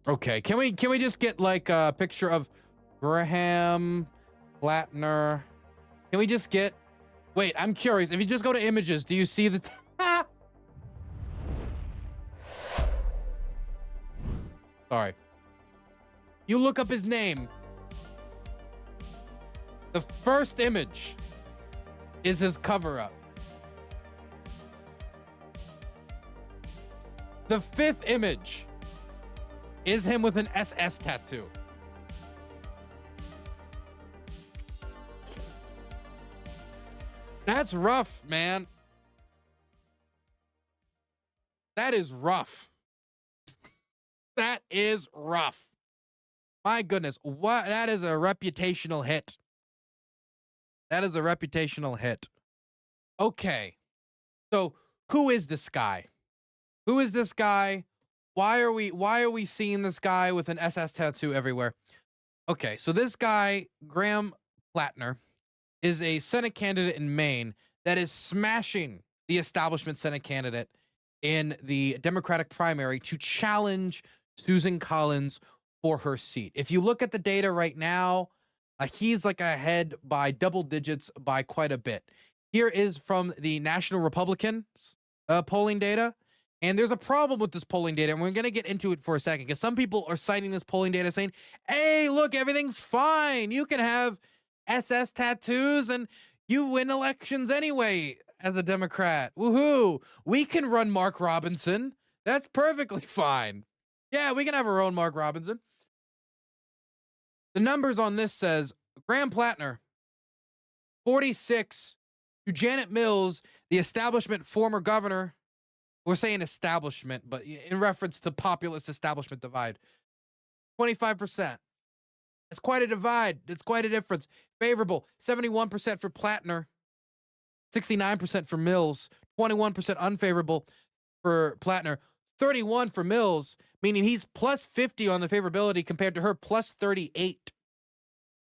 Okay, can we just get like a picture of Graham Plattner? Can we just get? Wait, I'm curious. If you just go to images, do you see the? Sorry. You look up his name. The first image is his cover up. The fifth image is him with an SS tattoo. That's rough, man. That is rough. That is rough. My goodness. What? That is a reputational hit. That is a reputational hit. Okay. So, who is this guy? Who is this guy? Why are we seeing this guy with an SS tattoo everywhere? Okay, so this guy, Graham Plattner, is a Senate candidate in Maine that is smashing the establishment Senate candidate in the Democratic primary to challenge Susan Collins for her seat. If you look at the data right now, he's like ahead by double digits by quite a bit. Here is from the National Republican polling data. And there's a problem with this polling data, and we're going to get into it for a second, because some people are citing this polling data saying, hey, look, everything's fine. You can have SS tattoos, and you win elections anyway as a Democrat. Woohoo. We can run Mark Robinson. That's perfectly fine. Yeah, we can have our own Mark Robinson. The numbers on this says, Graham Plattner, 46, to Janet Mills, the establishment former governor. We're saying establishment, but in reference to populist establishment divide. 25%. It's quite a divide. It's quite a difference. Favorable, 71% for Plattner, 69% for Mills, 21% unfavorable for Plattner, 31 for Mills, meaning he's plus 50 on the favorability compared to her plus 38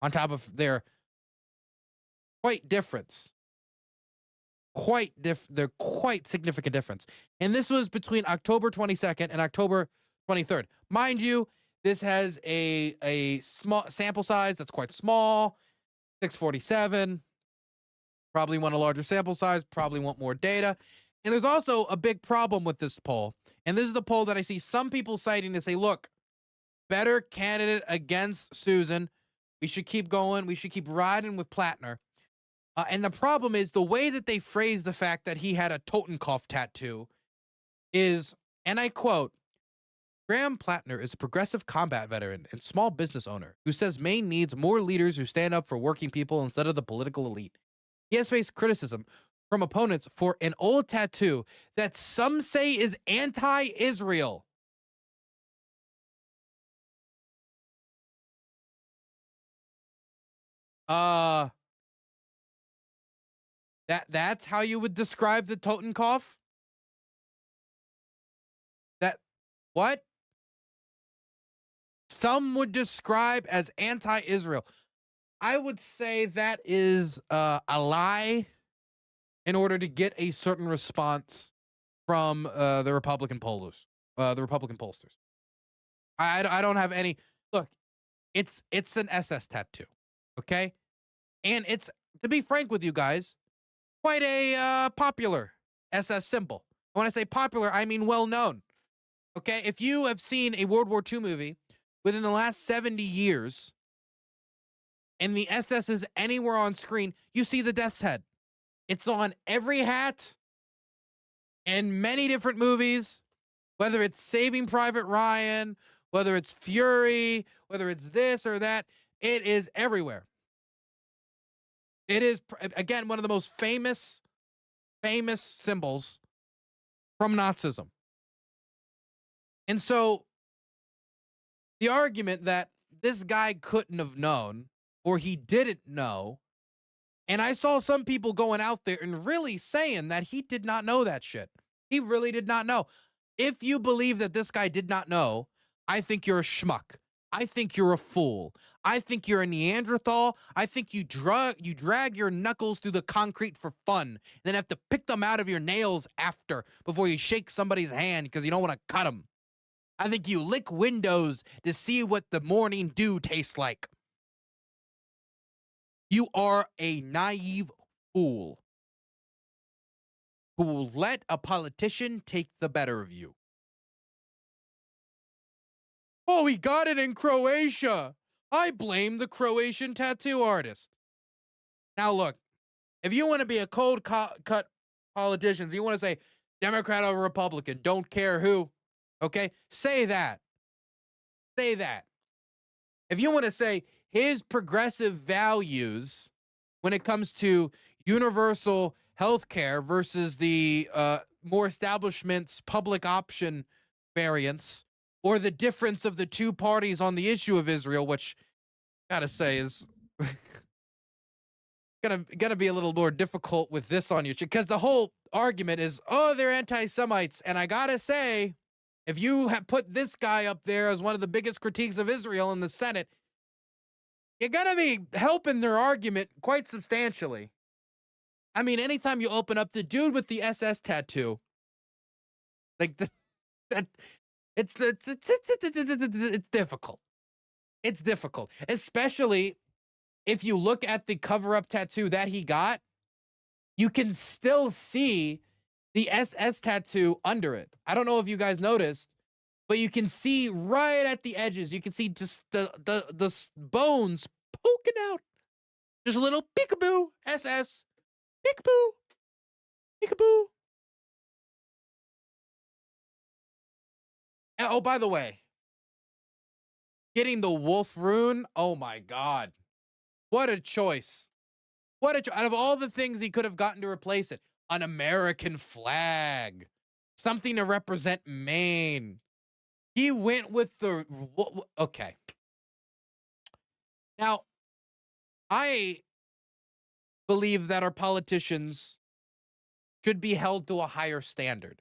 on top of their quite difference. They're quite significant difference. And this was between October 22nd and October 23rd. Mind you, this has a small sample size that's quite small, 647. Probably want a larger sample size, probably want more data. And there's also a big problem with this poll. And this is the poll that I see some people citing to say, look, better candidate against Susan. We should keep going. We should keep riding with Plattner. And the problem is the way that they phrase the fact that he had a Totenkopf tattoo is, and I quote, Graham Plattner is a progressive combat veteran and small business owner who says Maine needs more leaders who stand up for working people instead of the political elite. He has faced criticism from opponents for an old tattoo that some say is anti-Israel. That's how you would describe the Totenkopf? What? Some would describe as anti-Israel. I would say that is a lie in order to get a certain response from the Republican pollsters. I don't have any. Look, it's an SS tattoo, okay? And it's, to be frank with you guys, quite a popular SS symbol. When I say popular, I mean well-known. Okay, if you have seen a World War II movie within the last 70 years and the SS is anywhere on screen, you see the death's head. It's on every hat in many different movies, whether it's Saving Private Ryan, whether it's Fury, whether it's this or that, it is everywhere. It is, again, one of the most famous symbols from Nazism. And so the argument that this guy couldn't have known or he didn't know, and I saw some people going out there and really saying that he did not know that shit. He really did not know. If you believe that this guy did not know, I think you're a schmuck. I think you're a fool. I think you're a Neanderthal. I think you drag your knuckles through the concrete for fun, and then have to pick them out of your nails after before you shake somebody's hand because you don't want to cut them. I think you lick windows to see what the morning dew tastes like. You are a naive fool who will let a politician take the better of you. Oh, he got it in Croatia. I blame the Croatian tattoo artist. Now, look, if you want to be a cold cut politician, you want to say Democrat or Republican, don't care who, okay? Say that. Say that. If you want to say his progressive values when it comes to universal health care versus the more establishment's public option variants, or the difference of the two parties on the issue of Israel, which gotta say is gonna be a little more difficult with this on you, because the whole argument is, oh, they're anti-Semites, and I gotta say, if you have put this guy up there as one of the biggest critiques of Israel in the Senate, you're gonna be helping their argument quite substantially. I mean, anytime you open up the dude with the SS tattoo, like that, it's difficult. It's difficult, especially if you look at the cover-up tattoo that he got. You can still see the SS tattoo under it. I don't know if you guys noticed, but you can see right at the edges. You can see just the bones poking out. Just a little peekaboo, SS, peekaboo, peekaboo. And, oh, by the way, getting the wolf rune. Oh my God, what a choice! Out of all the things he could have gotten to replace it, an American flag, something to represent Maine. He went with the okay. Now, I believe that our politicians should be held to a higher standard.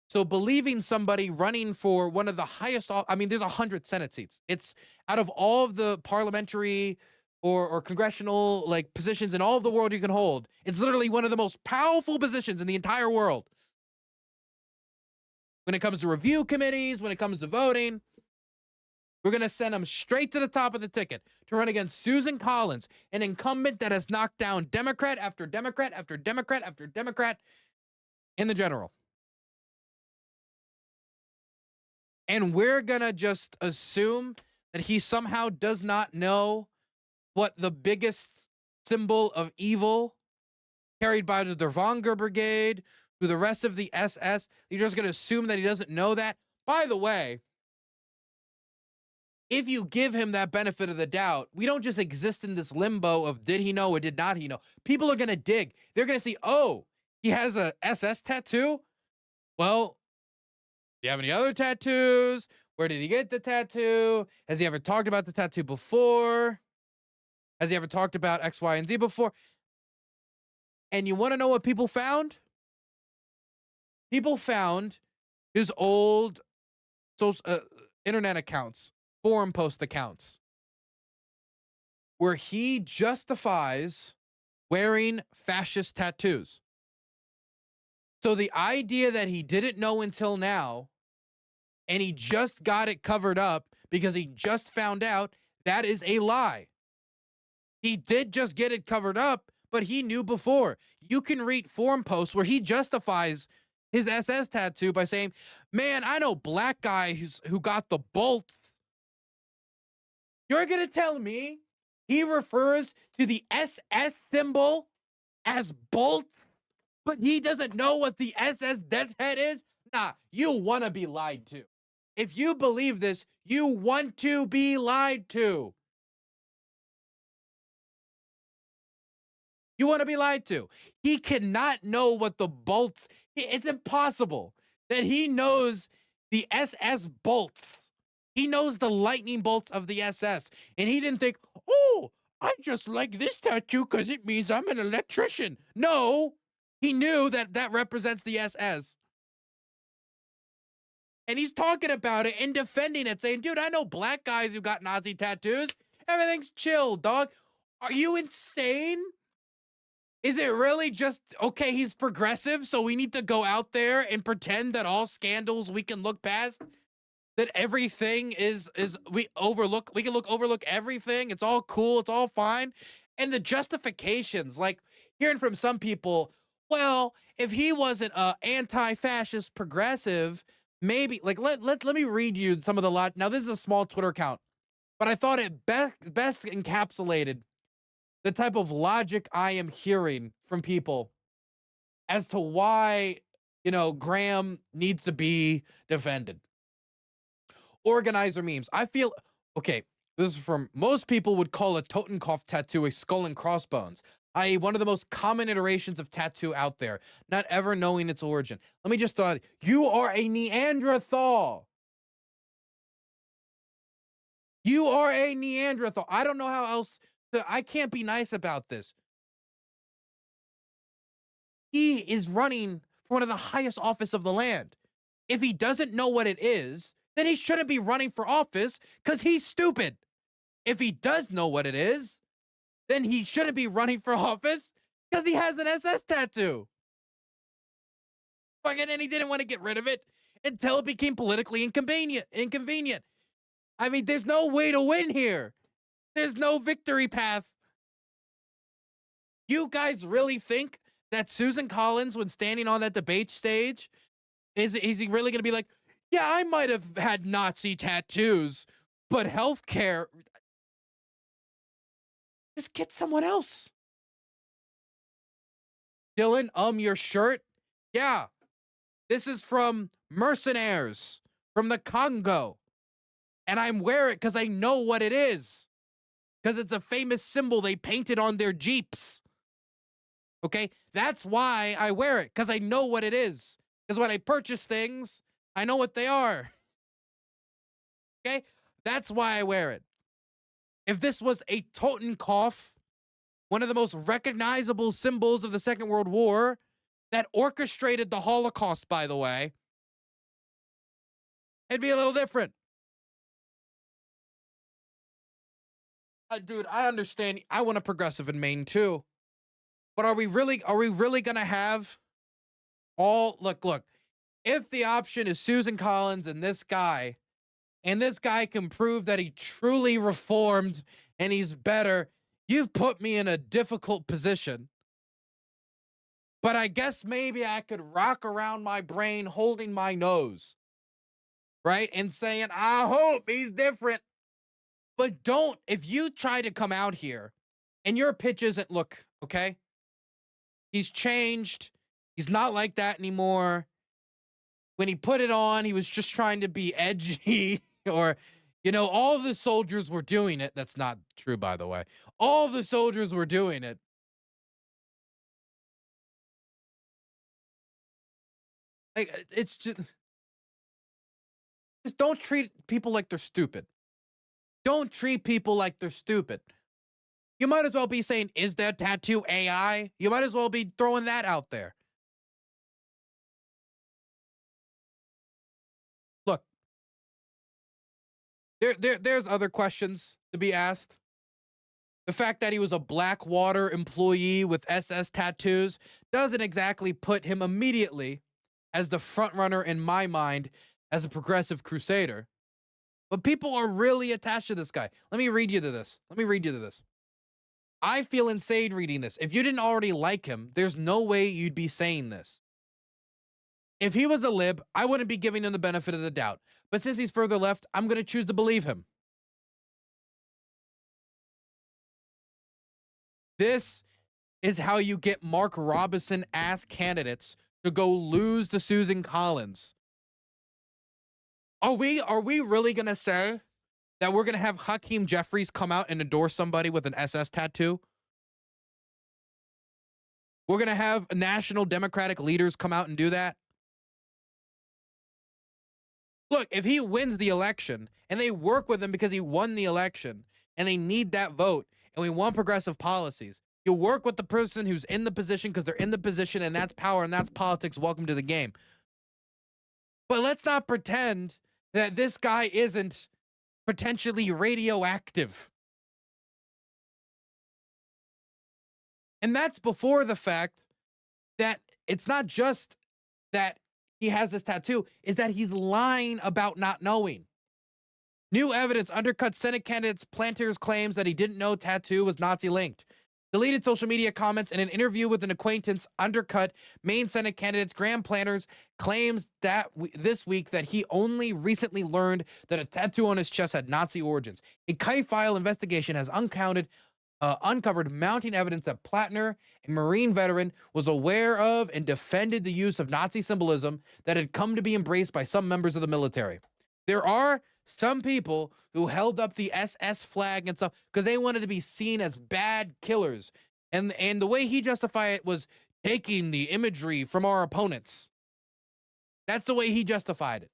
So believing somebody running for one of the highest, I mean, there's 100 Senate seats. It's out of all of the parliamentary or congressional like positions in all of the world you can hold. It's literally one of the most powerful positions in the entire world. When it comes to review committees, when it comes to voting, we're going to send them straight to the top of the ticket to run against Susan Collins, an incumbent that has knocked down Democrat after Democrat after Democrat after Democrat in the general. And we're going to just assume that he somehow does not know what the biggest symbol of evil carried by the Dervanger Brigade to the rest of the SS. You're just going to assume that he doesn't know that. By the way, if you give him that benefit of the doubt, we don't just exist in this limbo of did he know or did not he know. People are going to dig. They're going to see, oh, he has a SS tattoo? Well, do you have any other tattoos? Where did he get the tattoo? Has he ever talked about the tattoo before? Has he ever talked about X, Y, and Z before? And you want to know what people found? People found his old internet accounts, forum post accounts, where he justifies wearing fascist tattoos. So the idea that he didn't know until now, and he just got it covered up because he just found out, that is a lie. He did just get it covered up, but he knew before. You can read forum posts where he justifies his SS tattoo by saying, man, I know black guy who got the bolts. You're going to tell me he refers to the SS symbol as bolts, but he doesn't know what the SS death head is? Nah, you want to be lied to. If you believe this, you want to be lied to. You want to be lied to. He cannot know what the bolts. It's impossible that he knows the SS bolts. He knows the lightning bolts of the SS. And he didn't think, oh, I just like this tattoo because it means I'm an electrician. No, he knew that that represents the SS. And he's talking about it and defending it, saying, dude, I know black guys who got Nazi tattoos. Everything's chill, dog. Are you insane? Is it really just, okay, he's progressive, so we need to go out there and pretend that all scandals we can look past? that everything is we can overlook everything. It's all cool, it's all fine. And the justifications, like hearing from some people, well, if he wasn't a anti-fascist progressive, maybe like let me read you some of the lot. Now this is a small Twitter account, but I thought it best encapsulated the type of logic I am hearing from people as to why, Graham needs to be defended. Organizer memes. I feel okay. This is from most people would call a Totenkopf tattoo a skull and crossbones, i.e., one of the most common iterations of tattoo out there, not ever knowing its origin. Let me just thought, you are a Neanderthal. You are a Neanderthal. I don't know how else I can't be nice about this. He is running for one of the highest office of the land. If he doesn't know what it is, then he shouldn't be running for office because he's stupid. If he does know what it is, then he shouldn't be running for office because he has an SS tattoo. Fucking, and he didn't want to get rid of it until it became politically inconvenient. I mean, there's no way to win here. There's no victory path. You guys really think that Susan Collins, when standing on that debate stage, is he really going to be like, yeah, I might have had Nazi tattoos, but healthcare, just get someone else. Dylan, your shirt? Yeah. This is from Mercenaries from the Congo. And I'm wearing it because I know what it is. Because it's a famous symbol they painted on their Jeeps. Okay? That's why I wear it. Because I know what it is. Because when I purchase things, I know what they are. Okay? That's why I wear it. If this was a Totenkopf, one of the most recognizable symbols of the Second World War, that orchestrated the Holocaust, by the way, it'd be a little different. Dude, I understand. I want a progressive in Maine too. But are we really going to have look, if the option is Susan Collins and this guy can prove that he truly reformed and he's better, you've put me in a difficult position. But I guess maybe I could rock around my brain holding my nose, right? And saying, I hope he's different. But don't, if you try to come out here and your pitch isn't, look, okay? He's changed. He's not like that anymore. When he put it on, he was just trying to be edgy or, all the soldiers were doing it. That's not true, by the way. All the soldiers were doing it. Like, it's just don't treat people like they're stupid. Don't treat people like they're stupid. You might as well be saying, is that tattoo AI? You might as well be throwing that out there. Look, there's other questions to be asked. The fact that he was a Blackwater employee with SS tattoos doesn't exactly put him immediately as the front runner in my mind as a progressive crusader. But people are really attached to this guy. Let me read you to this. I feel insane reading this. If you didn't already like him, there's no way you'd be saying this. If he was a lib, I wouldn't be giving him the benefit of the doubt. But since he's further left, I'm going to choose to believe him. This is how you get Mark Robinson-ass candidates to go lose to Susan Collins. Are we really going to say that we're going to have Hakeem Jeffries come out and endorse somebody with an SS tattoo? We're going to have national Democratic leaders come out and do that? Look, if he wins the election and they work with him because he won the election and they need that vote and we want progressive policies, you work with the person who's in the position because they're in the position and that's power and that's politics. Welcome to the game. But let's not pretend that this guy isn't potentially radioactive. And that's before the fact that it's not just that he has this tattoo is that he's lying about not knowing. New evidence undercuts Senate candidate's Planter's claims that he didn't know tattoo was Nazi linked. Deleted social media comments in an interview with an acquaintance undercut Maine Senate candidate's Graham Planter's claims that this week that he only recently learned that a tattoo on his chest had Nazi origins. A kite file investigation has uncovered mounting evidence that Plattner, a Marine veteran, was aware of and defended the use of Nazi symbolism that had come to be embraced by some members of the military. There are some people who held up the SS flag and stuff because they wanted to be seen as bad killers. And the way he justified it was taking the imagery from our opponents. That's the way he justified it.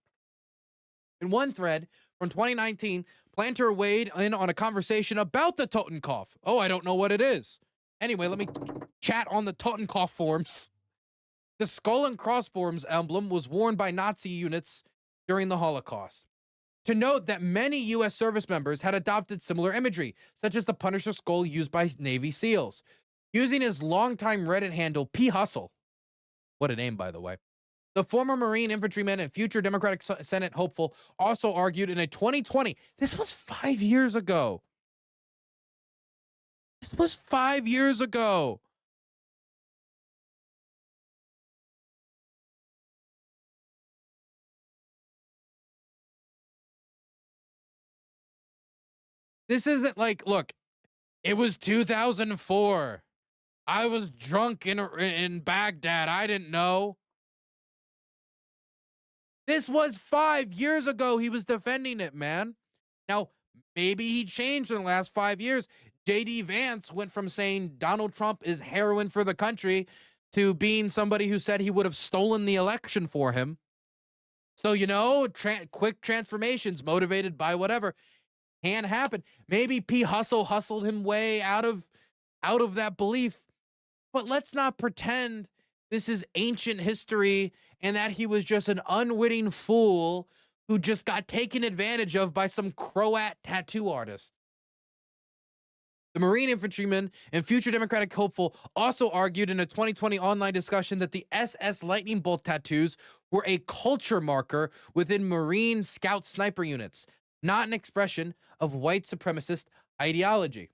In one thread from 2019, Planter weighed in on a conversation about the Totenkopf. Oh, I don't know what it is. Anyway, let me chat on the Totenkopf forums. The skull and crossbones emblem was worn by Nazi units during the Holocaust. To note that many U.S. service members had adopted similar imagery, such as the Punisher skull used by Navy SEALs. Using his longtime Reddit handle, P. Hustle, what a name, by the way, the former Marine infantryman and future Democratic Senate hopeful also argued in a 2020, this was 5 years ago. This was 5 years ago. This isn't like, look, it was 2004. I was drunk in Baghdad. I didn't know. This was 5 years ago. He was defending it, man. Now, maybe he changed in the last 5 years. J.D. Vance went from saying Donald Trump is heroin for the country to being somebody who said he would have stolen the election for him. So, you know, quick transformations motivated by whatever can happen. Maybe P. Hustle hustled him way out of that belief. But let's not pretend this is ancient history and that he was just an unwitting fool who just got taken advantage of by some Croat tattoo artist. The Marine infantryman and future Democratic hopeful also argued in a 2020 online discussion that the SS lightning bolt tattoos were a culture marker within Marine scout sniper units, not an expression of white supremacist ideology.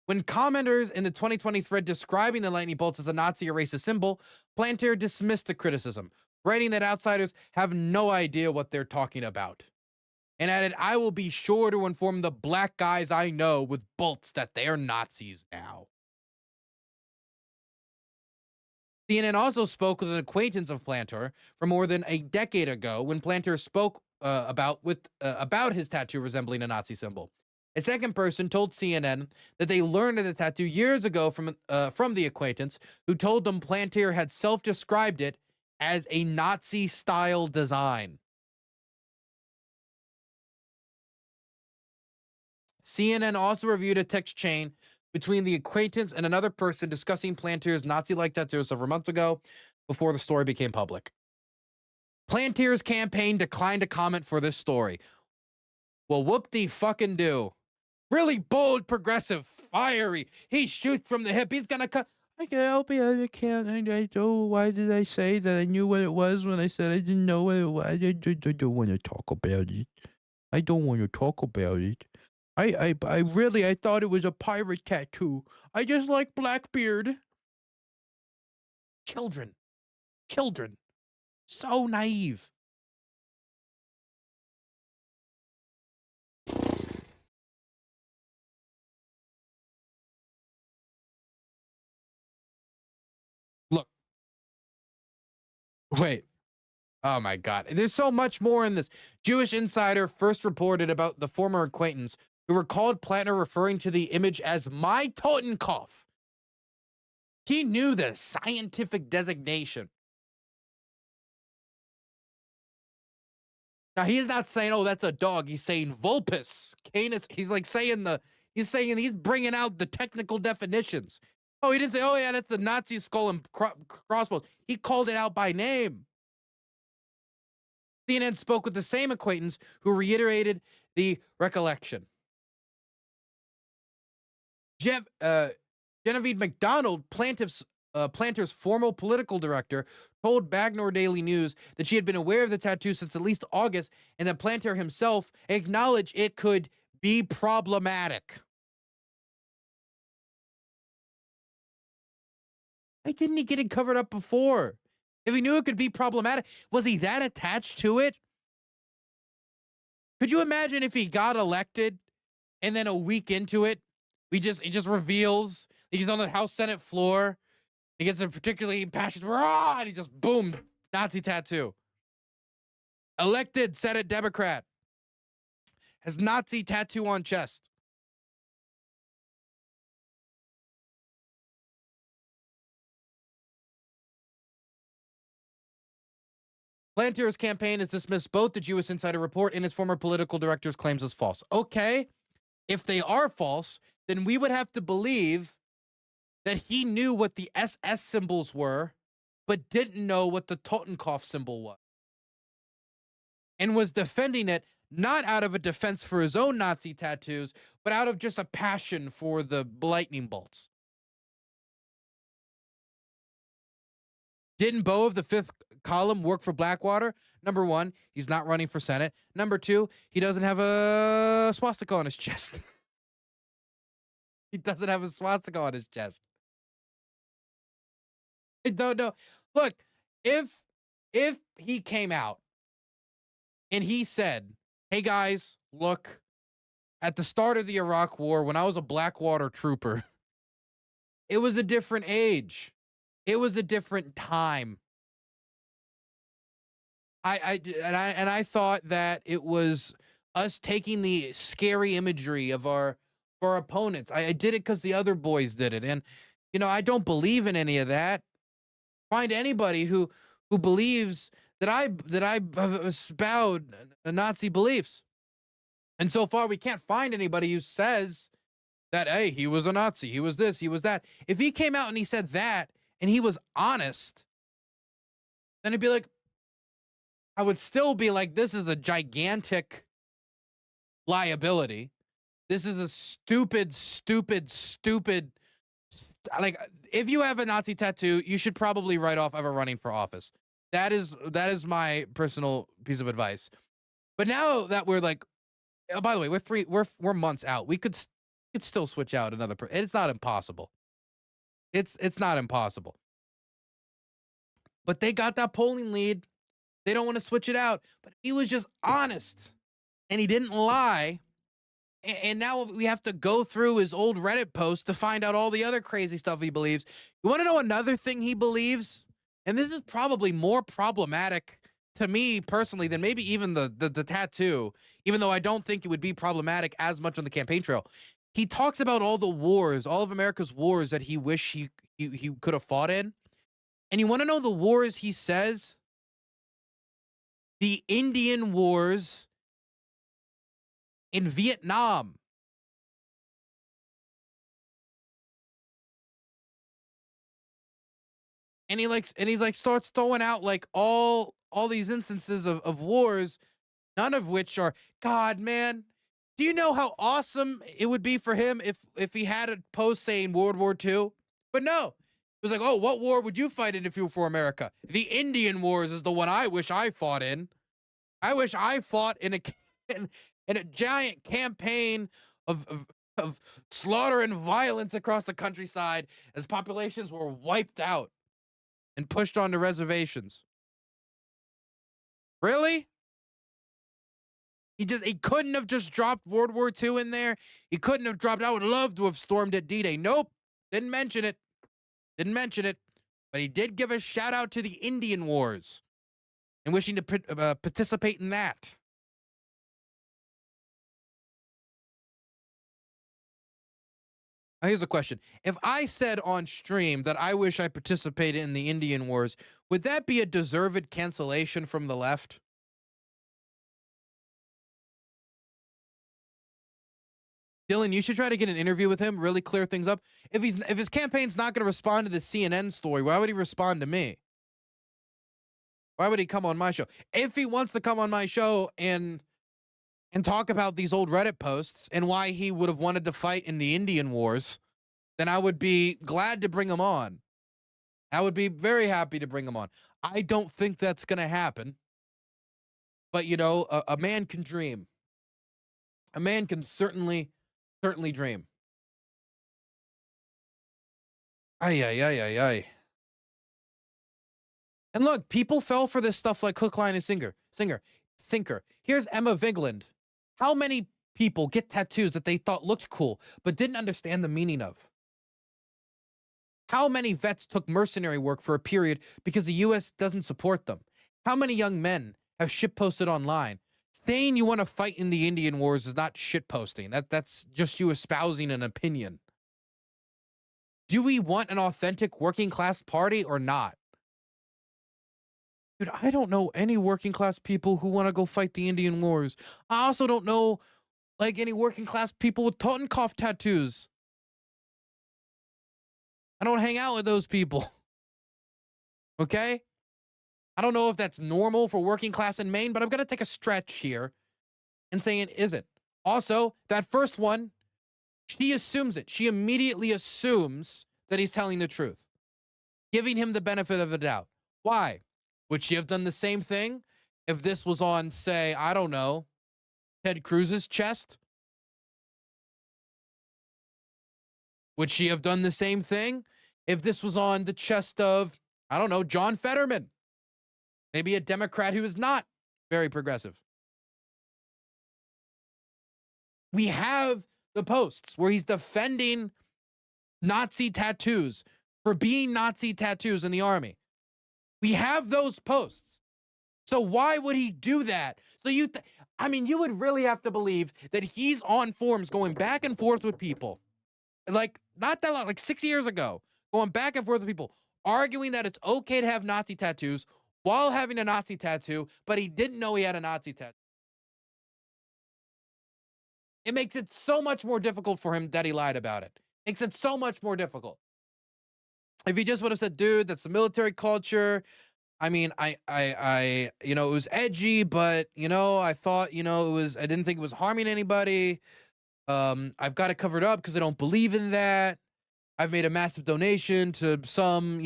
When commenters in the 2020 thread describing the lightning bolts as a Nazi or racist symbol, Planter dismissed the criticism, writing that outsiders have no idea what they're talking about, and added, I will be sure to inform the black guys I know with bolts that they're Nazis now. CNN also spoke with an acquaintance of Planter from more than a decade ago when Planter spoke about his tattoo resembling a Nazi symbol. A second person told CNN that they learned of the tattoo years ago from the acquaintance, who told them Planter had self-described it as a Nazi-style design. CNN also reviewed a text chain between the acquaintance and another person discussing Planter's Nazi-like tattoo several months ago before the story became public. Planter's campaign declined to comment for this story. Well, whoop-de-fucking-do. Really bold, progressive, fiery. He shoots from the hip. He's gonna cut. I can't help it. I can't. I don't. Why did I say that I knew what it was when I said I didn't know what it was? I don't want to talk about it. I don't want to talk about it. I thought it was a pirate tattoo. I just like Blackbeard. Children. So naive. Look. Wait. Oh my God. There's so much more in this. Jewish Insider first reported about the former acquaintance who recalled Plattner referring to the image as my Totenkopf. He knew the scientific designation. Now he's not saying, oh, that's a dog. He's saying Vulpes. Canis. He's bringing out the technical definitions. Oh, he didn't say, oh yeah, that's the Nazi skull and crossbones. He called it out by name. CNN spoke with the same acquaintance who reiterated the recollection. Genevieve McDonald, plaintiff's Planter's former political director told Bagnor Daily News that she had been aware of the tattoo since at least August, and that Planter himself acknowledged it could be problematic. Why didn't he get it covered up before? If he knew it could be problematic, was he that attached to it? Could you imagine if he got elected and then a week into it, it just reveals he's on the House Senate floor. He gets a particularly passionate, rah, and he just, boom, Nazi tattoo. Elected Senate Democrat. Has Nazi tattoo on chest. Planter's campaign has dismissed both the Jewish Insider report and its former political director's claims as false. Okay, if they are false, then we would have to believe that he knew what the SS symbols were, but didn't know what the Totenkopf symbol was. And was defending it not out of a defense for his own Nazi tattoos, but out of just a passion for the lightning bolts. Didn't Bo of the fifth column work for Blackwater? Number one, he's not running for Senate. Number two, he doesn't have a swastika on his chest. He doesn't have a swastika on his chest. I don't know. Look, if he came out and he said, hey guys, look, at the start of the Iraq War, when I was a Blackwater trooper, it was a different age. It was a different time. I thought that it was us taking the scary imagery of our opponents. I did it because the other boys did it. And, you know, I don't believe in any of that. Find anybody who believes that I have espoused Nazi beliefs. And so far, we can't find anybody who says that, hey, he was a Nazi, he was this, he was that. If he came out and he said that, and he was honest, then it'd be like, I would still be like, this is a gigantic liability. This is a stupid, like, if you have a Nazi tattoo, you should probably write off ever running for office. That is my personal piece of advice. But now that we're like, oh, by the way, we're months out. We could still switch out another person. It's not impossible. It's not impossible. But they got that polling lead. They don't want to switch it out. But he was just honest. And he didn't lie. And now we have to go through his old Reddit posts to find out all the other crazy stuff he believes. You want to know another thing he believes? And this is probably more problematic to me personally than maybe even the tattoo, even though I don't think it would be problematic as much on the campaign trail. He talks about all the wars, all of America's wars that he wish he could have fought in. And you want to know the wars he says? The Indian Wars in Vietnam. And he starts throwing out like all these instances of wars, none of which are, God, man. Do you know how awesome it would be for him if he had a post saying World War II? But no. It was like, oh, what war would you fight in if you were for America? The Indian Wars is the one I wish I fought in. I wish I fought in a giant campaign of slaughter and violence across the countryside as populations were wiped out and pushed onto reservations. Really? He couldn't have just dropped World War II in there. He couldn't have dropped, I would love to have stormed at D-Day. Nope. Didn't mention it. But he did give a shout out to the Indian Wars and wishing to participate in that. Now here's a question. If I said on stream that I wish I participated in the Indian Wars, would that be a deserved cancellation from the left? Dylan, you should try to get an interview with him, really clear things up. If his campaign's not going to respond to the CNN story, why would he respond to me? Why would he come on my show? If he wants to come on my show and talk about these old Reddit posts and why he would have wanted to fight in the Indian Wars, then I would be glad to bring him on. I would be very happy to bring him on. I don't think that's going to happen. But, you know, a man can dream. A man can certainly dream. Ay, ay, ay, ay, ay. And look, people fell for this stuff like hook, line, and sinker. Here's Emma Vigland. How many people get tattoos that they thought looked cool, but didn't understand the meaning of? How many vets took mercenary work for a period because the U.S. doesn't support them? How many young men have shitposted online? Saying you want to fight in the Indian Wars is not shitposting. That's just you espousing an opinion. Do we want an authentic working class party or not? Dude, I don't know any working class people who want to go fight the Indian Wars. I also don't know like any working class people with Totenkopf tattoos. I don't hang out with those people. Okay? I don't know if that's normal for working class in Maine, but I'm going to take a stretch here and say it isn't. Also, that first one, she assumes it. She immediately assumes that he's telling the truth, giving him the benefit of the doubt. Why? Would she have done the same thing if this was on, say, I don't know, Ted Cruz's chest? Would she have done the same thing if this was on the chest of, I don't know, John Fetterman? Maybe a Democrat who is not very progressive. We have the posts where he's defending Nazi tattoos for being Nazi tattoos in the army. We have those posts. So why would he do that? So you would really have to believe that he's on forums going back and forth with people. Like, not that long, like 6 years ago, going back and forth with people, arguing that it's okay to have Nazi tattoos while having a Nazi tattoo, but he didn't know he had a Nazi tattoo. It makes it so much more difficult for him that he lied about it. Makes it so much more difficult. If he just would have said, dude, that's the military culture. I mean, it was edgy, but, I thought, I didn't think it was harming anybody. I've got it covered up because I don't believe in that. I've made a massive donation to some,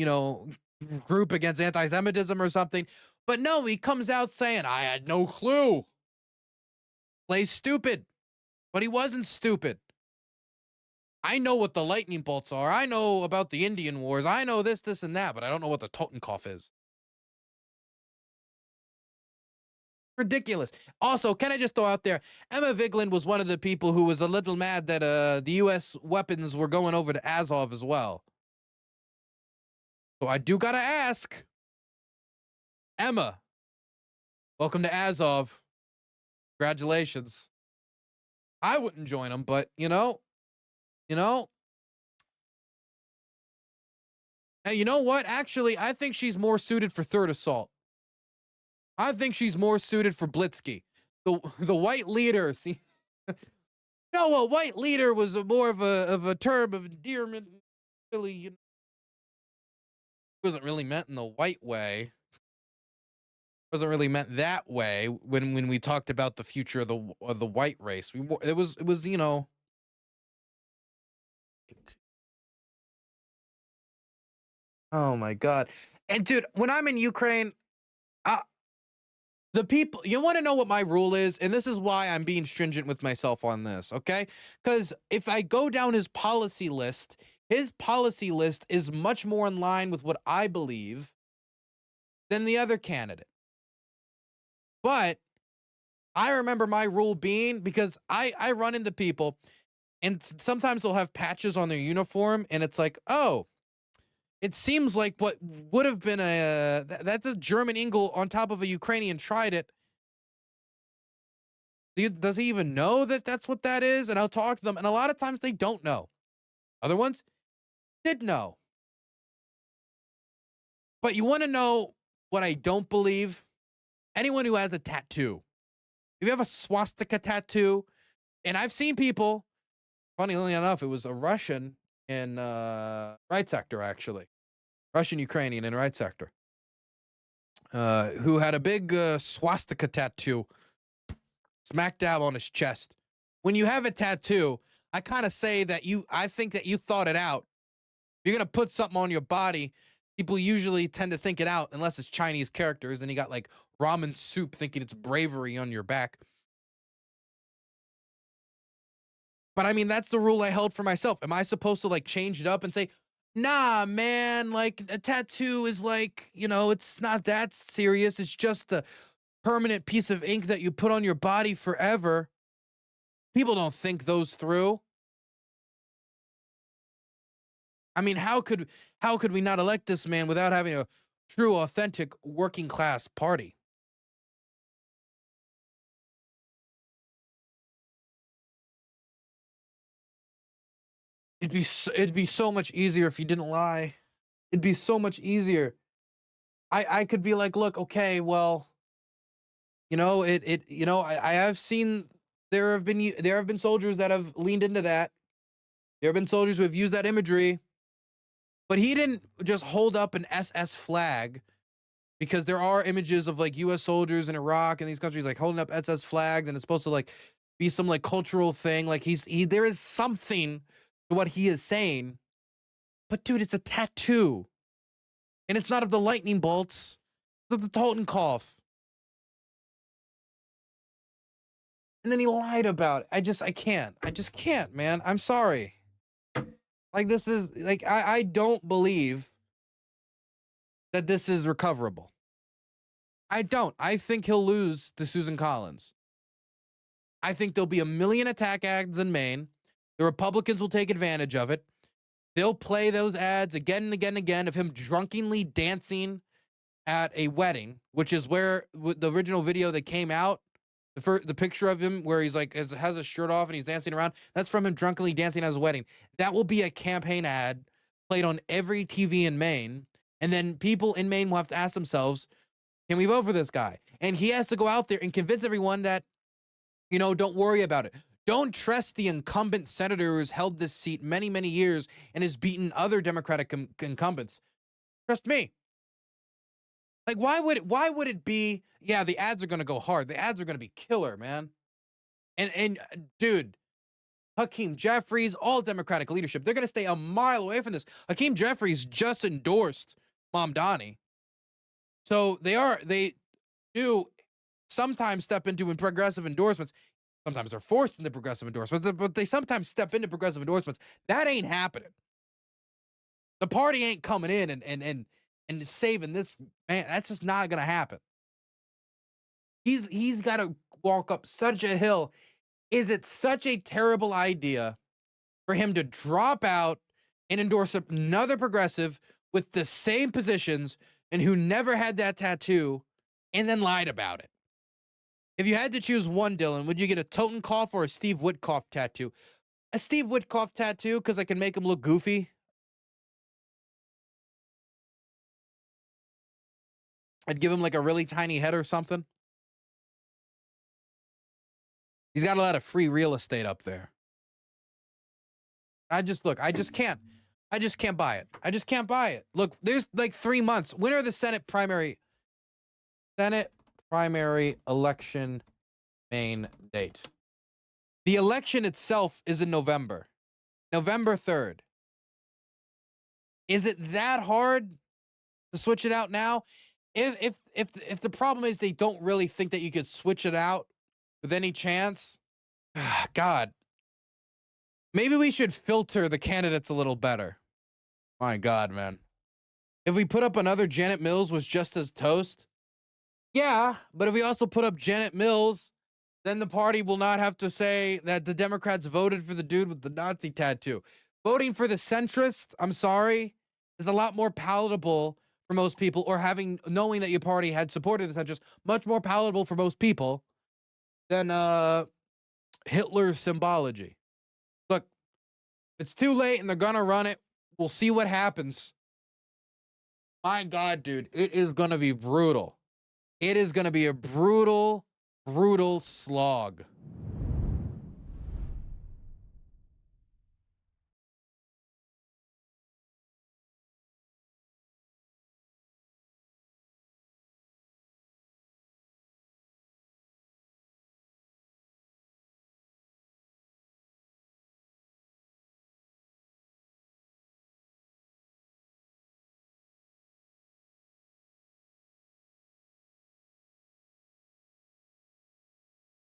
group against anti-Semitism or something. But no, he comes out saying, I had no clue. Plays stupid. But he wasn't stupid. I know what the lightning bolts are. I know about the Indian Wars. I know this, and that, but I don't know what the Totenkopf is. Ridiculous. Also, can I just throw out there, Emma Vigland was one of the people who was a little mad that the U.S. weapons were going over to Azov as well. So I do gotta ask, Emma, welcome to Azov. Congratulations. I wouldn't join them, but hey, you know what? Actually, I think she's more suited for third assault. I think she's more suited for Blitzkrieg. The white leader. See, a white leader was more of a term of endearment. Really, wasn't really meant in the white way. Wasn't really meant that way when we talked about the future of the white race. It was Oh my god. And dude, when I'm in Ukraine, the people, you want to know what my rule is? And this is why I'm being stringent with myself on this, okay? Because if I go down his policy list is much more in line with what I believe than the other candidate. But I remember my rule being, because I run into people and sometimes they'll have patches on their uniform and it's like, oh, it seems like what would have been that's a German eagle on top of a Ukrainian trident. Does he even know that that's what that is? And I'll talk to them, and a lot of times they don't know. Other ones did know. But you want to know what I don't believe? Anyone who has a tattoo. If you have a swastika tattoo, and I've seen people, funnily enough, it was a Russian in right sector, actually. Russian-Ukrainian in right sector. Who had a big swastika tattoo smack dab on his chest. When you have a tattoo, I kind of say that I think that you thought it out. You're going to put something on your body. People usually tend to think it out unless it's Chinese characters, and you got like ramen soup thinking it's bravery on your back. But I mean, that's the rule I held for myself. Am I supposed to like change it up and say, nah, man, like a tattoo is like, it's not that serious. It's just a permanent piece of ink that you put on your body forever. People don't think those through. I mean, how could we not elect this man without having a true, authentic working class party? It'd be so much easier if you didn't lie. It'd be so much easier. I could be like, look, okay, well, I have seen there have been soldiers that have leaned into that. There have been soldiers who have used that imagery, but he didn't just hold up an SS flag, because there are images of like US soldiers in Iraq and these countries like holding up SS flags, and it's supposed to like be some like cultural thing. Like there is something to what he is saying. But dude, it's a tattoo. And it's not of the lightning bolts, it's of the Totenkopf. And then he lied about it. I just can't, man. I'm sorry. Like, this is like, I don't believe that this is recoverable. I don't. I think he'll lose to Susan Collins. I think there'll be a million attack ads in Maine. The Republicans will take advantage of it. They'll play those ads again and again and again of him drunkenly dancing at a wedding, which is where the original video that came out, the picture of him where he's like has his shirt off and he's dancing around, that's from him drunkenly dancing at his wedding. That will be a campaign ad played on every TV in Maine, and then people in Maine will have to ask themselves, can we vote for this guy? And he has to go out there and convince everyone that, don't worry about it. Don't trust the incumbent senator who's held this seat many, many years and has beaten other Democratic incumbents. Trust me. Like, why would it be? Yeah, the ads are going to go hard. The ads are going to be killer, man. And dude, Hakeem Jeffries, all Democratic leadership, they're going to stay a mile away from this. Hakeem Jeffries just endorsed Mamdani. So they do sometimes step into progressive endorsements. Sometimes they're forced into progressive endorsements, but they sometimes step into progressive endorsements. That ain't happening. The party ain't coming in and saving this man. That's just not gonna happen. He's got to walk up such a hill. Is it such a terrible idea for him to drop out and endorse another progressive with the same positions and who never had that tattoo and then lied about it? If you had to choose one, Dylan, would you get a Totenkopf or a Steve Witkoff tattoo? A Steve Witkoff tattoo because I can make him look goofy. I'd give him like a really tiny head or something. He's got a lot of free real estate up there. I just can't buy it. I just can't buy it. Look, there's like 3 months. When are the Senate primary election main date? The election itself is in November 3rd. Is it that hard to switch it out now? If the problem is they don't really think that you could switch it out with any chance, God, maybe we should filter the candidates a little better. My God, man. If we put up another Janet Mills was just as toast, yeah, but if we also put up Janet Mills, then the party will not have to say that the Democrats voted for the dude with the Nazi tattoo. Voting for the centrist, I'm sorry, is a lot more palatable for most people, or knowing that your party had supported the centrist, much more palatable for most people than Hitler's symbology. Look, it's too late and they're gonna run it. We'll see what happens. My God, dude, it is gonna be brutal. It is gonna be a brutal, brutal slog.